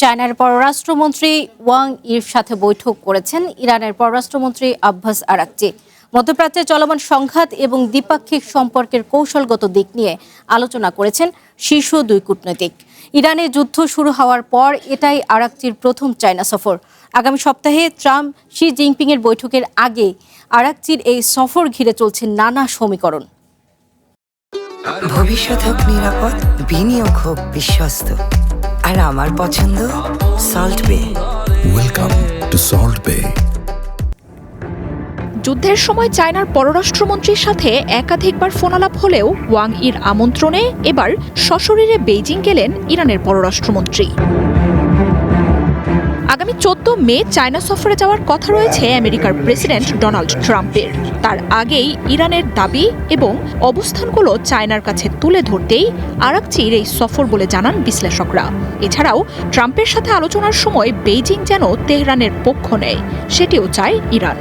চায়নার পররাষ্ট্রমন্ত্রী ওয়াং ইর সাথে বৈঠক করেছেন ইরানের পররাষ্ট্রমন্ত্রী আব্বাস আরাকচি। মধ্যপ্রাচ্যে চলমান সংঘাত এবং দ্বিপাক্ষিক সম্পর্কের কৌশলগত দিক নিয়ে আলোচনা করেছেন শীর্ষ দুই কূটনীতিক। ইরানে যুদ্ধ শুরু হওয়ার পর এটাই আরাকচির প্রথম চায়না সফর। আগামী সপ্তাহে ট্রাম্প শি জিনপিং এর বৈঠকের আগে আরাকচির এই সফর ঘিরে চলছে নানা সমীকরণ। ভবিষ্যৎ হোক নিরাপদ, বিনিয়োগ হোক বিশ্বস্ত, আর আমার পছন্দ সল্ট বে। ওয়েলকাম টু সল্ট বে। যুদ্ধের সময় চায়নার পররাষ্ট্রমন্ত্রীর সাথে একাধিকবার ফোনালাপ হলেও ওয়াং ইর আমন্ত্রণে এবার সশরীরে বেইজিং গেলেন ইরানের পররাষ্ট্রমন্ত্রী। আগামী 14 মে চায়না সফরে যাওয়ার কথা রয়েছে আমেরিকার প্রেসিডেন্ট ডোনাল্ড ট্রাম্পের। তার আগেই ইরানের দাবি এবং অবস্থানগুলো চায়নার কাছে তুলে ধরতেই আরাকচির এই সফর বলে জানান বিশ্লেষকরা। এছাড়াও ট্রাম্পের সাথে আলোচনার সময় বেইজিং যেন তেহরানের পক্ষ নেয়, সেটিও চায় ইরান।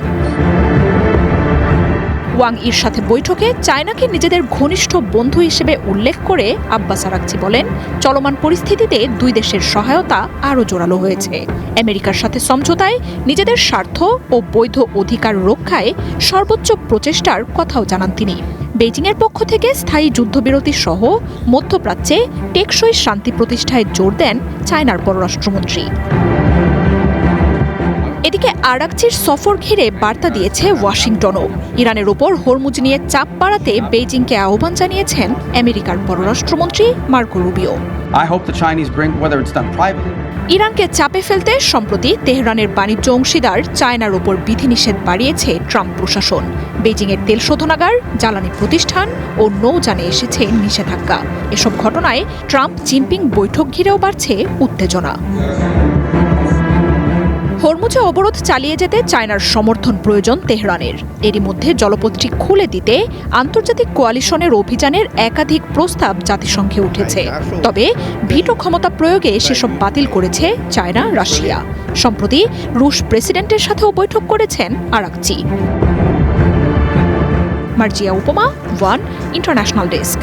ওয়াং ইর সাথে বৈঠকে চায়নাকে নিজেদের ঘনিষ্ঠ বন্ধু হিসেবে উল্লেখ করে আব্বাস আরাকচি বলেন, চলমান পরিস্থিতিতে দুই দেশের সহায়তা আরও জোরালো হয়েছে। আমেরিকার সাথে সমঝোতায় নিজেদের স্বার্থ ও বৈধ অধিকার রক্ষায় সর্বোচ্চ প্রচেষ্টার কথাও জানান তিনি। বেইজিংয়ের পক্ষ থেকে স্থায়ী যুদ্ধবিরতি সহ মধ্যপ্রাচ্যে টেকসই শান্তি প্রতিষ্ঠায় জোর দেন চায়নার পররাষ্ট্রমন্ত্রী। এদিকে আরাকচির সফর ঘিরে বার্তা দিয়েছে ওয়াশিংটনও। ইরানের ওপর হরমুজ নিয়ে চাপ বাড়াতে বেইজিংকে আহ্বান জানিয়েছেন আমেরিকার পররাষ্ট্রমন্ত্রী মার্কো রুবিও। ইরানকে চাপে ফেলতে সম্প্রতি তেহরানের বাণিজ্য অংশীদার চায়নার ওপর বিধিনিষেধ বাড়িয়েছে ট্রাম্প প্রশাসন। বেইজিংয়ের তেল শোধনাগার, জ্বালানি প্রতিষ্ঠান ও নৌযানে এসেছে নিষেধাজ্ঞা। এসব ঘটনায় ট্রাম্প জিনপিং বৈঠক ঘিরেও বাড়ছে উত্তেজনা। হরমুজে অবরোধ চালিয়ে যেতে চায়নার সমর্থন প্রয়োজন তেহরানের। এরই মধ্যে জলপথটি খুলে দিতে আন্তর্জাতিক কোয়ালিশনের অভিযানের একাধিক প্রস্তাব জাতিসংঘে উঠেছে। তবে ভিটো ক্ষমতা প্রয়োগে সেসব বাতিল করেছে চায়না, রাশিয়া। সম্প্রতি রুশ প্রেসিডেন্টের সাথেও বৈঠক করেছেন আরাকচি। মার্জিয়া উপমা, ওয়ান ইন্টারন্যাশনাল ডেস্ক।